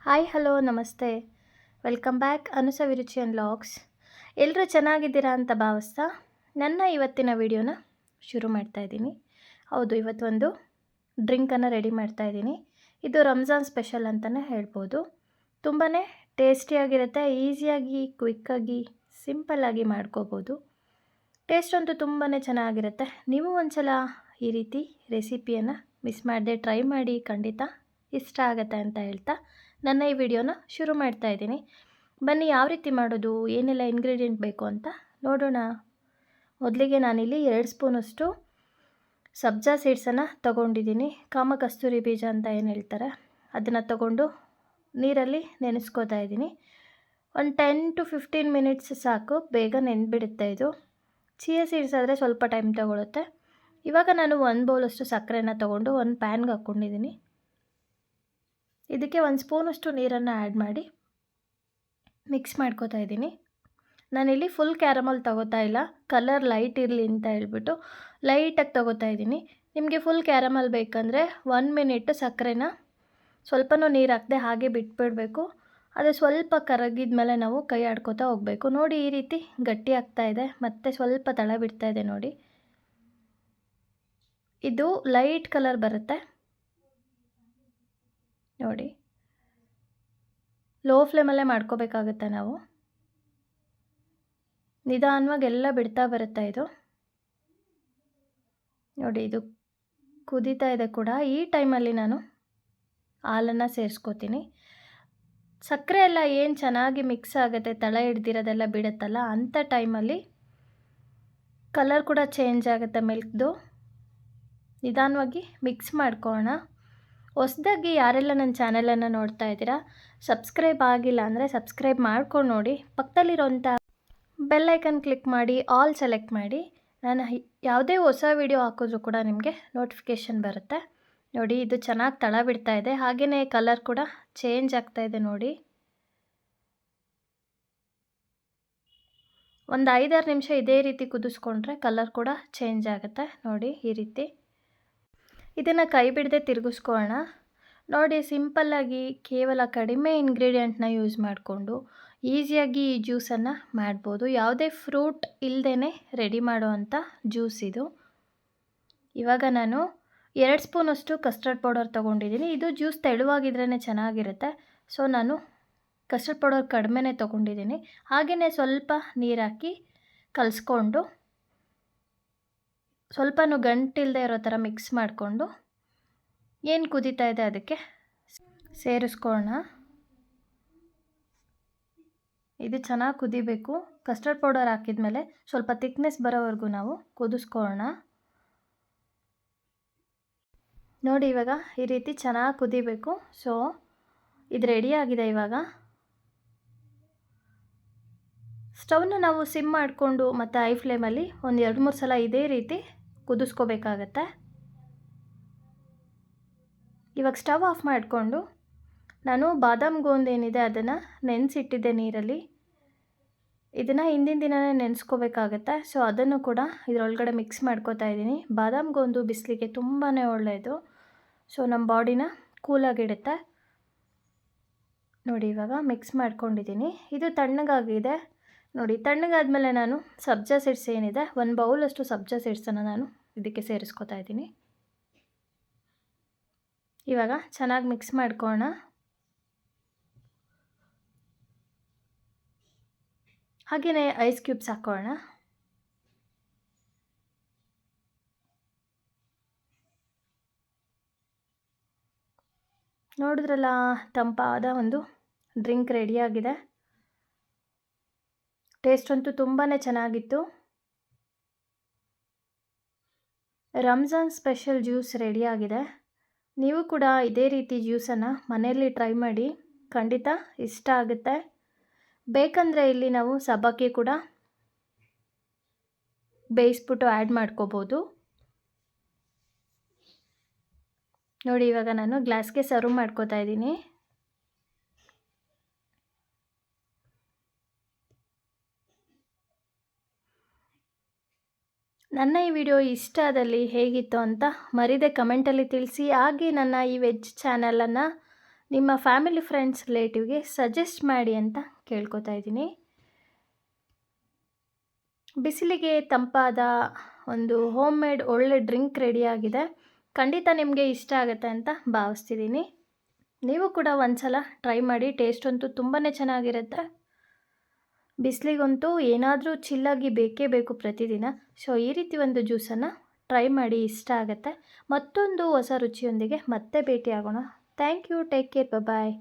Hi hello ನಮಸ್ತೆ. Welcome back ಅನುಸವಿರುಚಿ and vlogs. ಎಲ್ಲರೂ ಚೆನ್ನಾಗಿದ್ದೀರಾ ಅಂತ ಭಾವಿಸ್ತಾ ನನ್ನ ಇವತ್ತಿನ ವಿಡಿಯೋನ ಶುರು ಮಾಡ್ತಾಯಿದ್ದೀನಿ. ಹೌದು, ಇವತ್ತೊಂದು ಡ್ರಿಂಕನ್ನು ರೆಡಿ ಮಾಡ್ತಾಯಿದ್ದೀನಿ. ಇದು ರಂಜಾನ್ ಸ್ಪೆಷಲ್ ಅಂತಲೇ ಹೇಳ್ಬೋದು. ತುಂಬಾ ಟೇಸ್ಟಿಯಾಗಿರುತ್ತೆ, ಈಸಿಯಾಗಿ ಕ್ವಿಕ್ಕಾಗಿ ಸಿಂಪಲ್ಲಾಗಿ ಮಾಡ್ಕೋಬೋದು. ಟೇಸ್ಟ್ ಅಂತೂ ತುಂಬಾ ಚೆನ್ನಾಗಿರುತ್ತೆ. ನೀವು ಒಂದ್ಸಲ ಈ ರೀತಿ ರೆಸಿಪಿಯನ್ನು ಮಿಸ್ ಮಾಡದೆ ಟ್ರೈ ಮಾಡಿ, ಖಂಡಿತ ಇಷ್ಟ ಆಗುತ್ತೆ ಅಂತ ಹೇಳ್ತಾ ನನ್ನ ಈ ವಿಡಿಯೋನ ಶುರು ಮಾಡ್ತಾ ಇದ್ದೀನಿ. ಬನ್ನಿ ಯಾವ ರೀತಿ ಮಾಡೋದು, ಏನೆಲ್ಲ ಇಂಗ್ರೀಡಿಯೆಂಟ್ ಬೇಕು ಅಂತ ನೋಡೋಣ. ಮೊದಲಿಗೆ ನಾನಿಲ್ಲಿ 2 ಸ್ಪೂನಷ್ಟು ಸಬ್ಜಾ ಸೀಡ್ಸನ್ನು ತೊಗೊಂಡಿದ್ದೀನಿ. ಕಾಮಕಸ್ತೂರಿ ಬೀಜ ಅಂತ ಏನು ಹೇಳ್ತಾರೆ, ಅದನ್ನು ತೊಗೊಂಡು ನೀರಲ್ಲಿ ನೆನೆಸ್ಕೋತಾ ಇದ್ದೀನಿ. ಒಂದು 10 to 15 ಮಿನಿಟ್ಸ್ ಸಾಕು, ಬೇಗ ನೆನೆಬಿಡುತ್ತೆ ಇದು. ಚಿಯಾ ಸೀಡ್ಸ್ ಆದರೆ ಸ್ವಲ್ಪ ಟೈಮ್ ತೊಗೊಳುತ್ತೆ. ಇವಾಗ ನಾನು 1 ಬೌಲಷ್ಟು ಸಕ್ಕರೆನ ತೊಗೊಂಡು ಒಂದು ಪ್ಯಾನ್ಗೆ ಹಾಕ್ಕೊಂಡಿದ್ದೀನಿ. ಇದಕ್ಕೆ 1 ಸ್ಪೂನಷ್ಟು ನೀರನ್ನು ಆ್ಯಡ್ ಮಾಡಿ ಮಿಕ್ಸ್ ಮಾಡ್ಕೋತಾ ಇದ್ದೀನಿ. ನಾನಿಲ್ಲಿ ಫುಲ್ ಕ್ಯಾರಮಲ್ ತೊಗೋತಾ ಇಲ್ಲ, ಕಲರ್ ಲೈಟ್ ಇರಲಿ ಅಂತ ಹೇಳ್ಬಿಟ್ಟು ಲೈಟಾಗಿ ತೊಗೋತಾ ಇದ್ದೀನಿ. ನಿಮಗೆ ಫುಲ್ ಕ್ಯಾರಮಲ್ ಬೇಕಂದರೆ 1 ಮಿನಿಟ್ ಸಕ್ಕರೆನ ಸ್ವಲ್ಪನೂ ನೀರು ಹಾಕದೆ ಹಾಗೆ ಬಿಟ್ಬಿಡಬೇಕು. ಅದು ಸ್ವಲ್ಪ ಕರಗಿದ ಮೇಲೆ ನಾವು ಕೈ ಆಡ್ಕೋತಾ ಹೋಗಬೇಕು. ನೋಡಿ, ಈ ರೀತಿ ಗಟ್ಟಿ ಆಗ್ತಾ ಇದೆ, ಮತ್ತು ಸ್ವಲ್ಪ ತಳ ಬಿಡ್ತಾ ಇದೆ ನೋಡಿ. ಇದು ಲೈಟ್ ಕಲರ್ ಬರುತ್ತೆ ನೋಡಿ. ಲೋ ಫ್ಲೇಮಲ್ಲೇ ಮಾಡ್ಕೋಬೇಕಾಗುತ್ತೆ ನಾವು. ನಿಧಾನವಾಗಿ ಎಲ್ಲ ಬಿಡ್ತಾ ಬರುತ್ತೆ ಇದು ನೋಡಿ. ಇದು ಕುದೀತಾ ಇದೆ ಕೂಡ. ಈ ಟೈಮಲ್ಲಿ ನಾನು ಹಾಲನ್ನು ಸೇರಿಸ್ಕೋತೀನಿ. ಸಕ್ಕರೆ ಎಲ್ಲ ಏನು ಚೆನ್ನಾಗಿ ಮಿಕ್ಸ್ ಆಗುತ್ತೆ, ತಳ ಹಿಡ್ದಿರೋದೆಲ್ಲ ಬಿಡುತ್ತಲ್ಲ, ಅಂಥ ಟೈಮಲ್ಲಿ ಕಲರ್ ಕೂಡ ಚೇಂಜ್ ಆಗುತ್ತೆ ಮಿಲ್ಕ್ದು. ನಿಧಾನವಾಗಿ ಮಿಕ್ಸ್ ಮಾಡ್ಕೊಳ್ಳೋಣ. ಹೊಸದಾಗಿ ಯಾರೆಲ್ಲ ನನ್ನ ಚಾನಲನ್ನು ನೋಡ್ತಾ ಇದ್ದೀರಾ, ಸಬ್ಸ್ಕ್ರೈಬ್ ಆಗಿಲ್ಲ ಅಂದರೆ ಸಬ್ಸ್ಕ್ರೈಬ್ ಮಾಡ್ಕೊಂಡು ನೋಡಿ. ಪಕ್ಕದಲ್ಲಿರೋಂಥ ಬೆಲ್ ಐಕನ್ ಕ್ಲಿಕ್ ಮಾಡಿ ಆಲ್ ಸೆಲೆಕ್ಟ್ ಮಾಡಿ. ನಾನು ಯಾವುದೇ ಹೊಸ ವಿಡಿಯೋ ಹಾಕಿದ್ರೂ ಕೂಡ ನಿಮಗೆ ನೋಟಿಫಿಕೇಷನ್ ಬರುತ್ತೆ ನೋಡಿ. ಇದು ಚೆನ್ನಾಗಿ ತಳ ಬಿಡ್ತಾ ಇದೆ, ಹಾಗೆಯೇ ಕಲರ್ ಕೂಡ ಚೇಂಜ್ ಆಗ್ತಾ ಇದೆ ನೋಡಿ. ಒಂದು 5-6 ನಿಮಿಷ ಇದೇ ರೀತಿ ಕುದಿಸ್ಕೊಂಡ್ರೆ ಕಲರ್ ಕೂಡ ಚೇಂಜ್ ಆಗುತ್ತೆ ನೋಡಿ. ಈ ರೀತಿ ಇದನ್ನು ಕೈ ಬಿಡದೆ ತಿರುಗಿಸ್ಕೊಳ್ಳೋಣ ನೋಡಿ. ಸಿಂಪಲ್ಲಾಗಿ ಕೇವಲ ಕಡಿಮೆ ಇಂಗ್ರೀಡಿಯೆಂಟ್ನ ಯೂಸ್ ಮಾಡಿಕೊಂಡು ಈಸಿಯಾಗಿ ಈ ಜ್ಯೂಸನ್ನು ಮಾಡ್ಬೋದು. ಯಾವುದೇ ಫ್ರೂಟ್ ಇಲ್ಲದೇ ರೆಡಿ ಮಾಡುವಂಥ ಜ್ಯೂಸ್ ಇದು. ಇವಾಗ ನಾನು 2 ಸ್ಪೂನಷ್ಟು ಕಸ್ಟರ್ಡ್ ಪೌಡರ್ ತೊಗೊಂಡಿದ್ದೀನಿ. ಇದು ಜ್ಯೂಸ್ ತೆಳುವಾಗಿದ್ರೇ ಚೆನ್ನಾಗಿರುತ್ತೆ, ಸೊ ನಾನು ಕಸ್ಟರ್ಡ್ ಪೌಡರ್ ಕಡಿಮೆನೇ ತೊಗೊಂಡಿದ್ದೀನಿ. ಹಾಗೆಯೇ ಸ್ವಲ್ಪ ನೀರು ಹಾಕಿ ಕಲಿಸ್ಕೊಂಡು ಸ್ವಲ್ಪನೂ ಗಂಟಿಲ್ಲದೆ ಇರೋ ಥರ ಮಿಕ್ಸ್ ಮಾಡಿಕೊಂಡು ಏನು ಕುದೀತಾ ಇದೆ ಅದಕ್ಕೆ ಸೇರಿಸ್ಕೊಳ್ಳೋಣ. ಇದು ಚೆನ್ನಾಗಿ ಕುದಿಬೇಕು. ಕಸ್ಟರ್ಡ್ ಪೌಡರ್ ಹಾಕಿದ್ಮೇಲೆ ಸ್ವಲ್ಪ ತಿಕ್ನೆಸ್ ಬರೋವರೆಗೂ ನಾವು ಕುದಿಸ್ಕೊಳ್ಳೋಣ ನೋಡಿ. ಇವಾಗ ಈ ರೀತಿ ಚೆನ್ನಾಗಿ ಕುದಿಬೇಕು. ಸೊ ಇದು ರೆಡಿಯಾಗಿದೆ. ಇವಾಗ ಸ್ಟವ್ನ ನಾವು ಸಿಮ್ ಮಾಡಿಕೊಂಡು ಮತ್ತು ಹೈ ಫ್ಲೇಮಲ್ಲಿ ಒಂದು 2-3 ಸಲ ಇದೇ ರೀತಿ ಕುದಿಸ್ಕೋಬೇಕಾಗತ್ತೆ. ಇವಾಗ ಸ್ಟವ್ ಆಫ್ ಮಾಡಿಕೊಂಡು ನಾನು ಬಾದಾಮ್ ಗೋಂದ್ ಏನಿದೆ ಅದನ್ನು ನೆನೆಸಿಟ್ಟಿದ್ದೆ ನೀರಲ್ಲಿ. ಇದನ್ನು ಹಿಂದಿನ ದಿನವೇ ನೆನೆಸ್ಕೋಬೇಕಾಗತ್ತೆ. ಸೊ ಅದನ್ನು ಕೂಡ ಇದರೊಳಗಡೆ ಮಿಕ್ಸ್ ಮಾಡ್ಕೋತಾ ಇದ್ದೀನಿ. ಬಾದಾಮ್ ಗೋಂದು ಬಿಸಿಲಿಗೆ ತುಂಬಾ ಒಳ್ಳೆಯದು. ಸೊ ನಮ್ಮ ಬಾಡಿನ ಕೂಲಾಗಿಡುತ್ತೆ ನೋಡಿ. ಇವಾಗ ಮಿಕ್ಸ್ ಮಾಡ್ಕೊಂಡಿದ್ದೀನಿ. ಇದು ತಣ್ಣಗಾಗಿದೆ ನೋಡಿ. ತಣ್ಣಗಾದ್ಮೇಲೆ ನಾನು ಸಬ್ಜಾ ಸೀಡ್ಸ್ ಏನಿದೆ 1 ಬೌಲಷ್ಟು ಸಬ್ಜಾ ಸೀಡ್ಸನ್ನು ನಾನು ಇದಕ್ಕೆ ಸೇರಿಸ್ಕೋತಾ ಇದ್ದೀನಿ. ಇವಾಗ ಚೆನ್ನಾಗಿ ಮಿಕ್ಸ್ ಮಾಡ್ಕೊಳ್ಳೋಣ. ಹಾಗೆಯೇ ಐಸ್ ಕ್ಯೂಬ್ಸ್ ಹಾಕ್ಕೊಳ್ಳೋಣ. ನೋಡಿದ್ರಲ್ಲ, ತಂಪಾದ ಒಂದು ಡ್ರಿಂಕ್ ರೆಡಿಯಾಗಿದೆ. ಟೇಸ್ಟ್ ಅಂತೂ ತುಂಬಾ ಚೆನ್ನಾಗಿತ್ತು. ರಂಜಾನ್ ಸ್ಪೆಷಲ್ ಜ್ಯೂಸ್ ರೆಡಿಯಾಗಿದೆ. ನೀವು ಕೂಡ ಇದೇ ರೀತಿ ಜ್ಯೂಸನ್ನು ಮನೆಯಲ್ಲಿ ಟ್ರೈ ಮಾಡಿ, ಖಂಡಿತ ಇಷ್ಟ ಆಗುತ್ತೆ. ಬೇಕಂದರೆ ಇಲ್ಲಿ ನಾವು ಸಬ್ಬಕ್ಕಿ ಕೂಡ ಬೇಯಿಸ್ಬಿಟ್ಟು ಆ್ಯಡ್ ಮಾಡ್ಕೋಬೋದು ನೋಡಿ. ಇವಾಗ ನಾನು ಗ್ಲಾಸ್ಗೆ ಸರ್ವ್ ಮಾಡ್ಕೋತಾ ಇದ್ದೀನಿ. ನನ್ನ ಈ ವಿಡಿಯೋ ಇಷ್ಟ ಆದಲ್ಲಿ ಹೇಗಿತ್ತು ಅಂತ ಮರಿದೆ ಕಮೆಂಟಲ್ಲಿ ತಿಳಿಸಿ. ಹಾಗೆ ನನ್ನ ಈ ವೆಜ್ ಚಾನಲನ್ನು ನಿಮ್ಮ ಫ್ಯಾಮಿಲಿ ಫ್ರೆಂಡ್ಸ್ ರಿಲೇಟಿವ್ಗೆ ಸಜೆಸ್ಟ್ ಮಾಡಿ ಅಂತ ಕೇಳ್ಕೊತಾ ಇದ್ದೀನಿ. ಬಿಸಿಲಿಗೆ ತಂಪಾದ ಒಂದು ಹೋಮ್ ಮೇಡ್ ಒಳ್ಳೆ ಡ್ರಿಂಕ್ ರೆಡಿಯಾಗಿದೆ. ಖಂಡಿತ ನಿಮಗೆ ಇಷ್ಟ ಆಗುತ್ತೆ ಅಂತ ಭಾವಿಸ್ತಿದ್ದೀನಿ. ನೀವು ಕೂಡ ಒಂದು ಸಲ ಟ್ರೈ ಮಾಡಿ. ಟೇಸ್ಟ್ ಅಂತೂ ತುಂಬಾ ಚೆನ್ನಾಗಿರುತ್ತೆ. ಬಿಸಿಲಿಗಂತೂ ಏನಾದರೂ ಚಿಲ್ಲಾಗಿ ಬೇಕೇ ಬೇಕು ಪ್ರತಿದಿನ. ಸೊ ಈ ರೀತಿ ಒಂದು ಜ್ಯೂಸನ್ನು ಟ್ರೈ ಮಾಡಿ, ಇಷ್ಟ ಆಗುತ್ತೆ. ಮತ್ತೊಂದು ಹೊಸ ರುಚಿಯೊಂದಿಗೆ ಮತ್ತೆ ಭೇಟಿಯಾಗೋಣ. Thank you. Take care. Bye.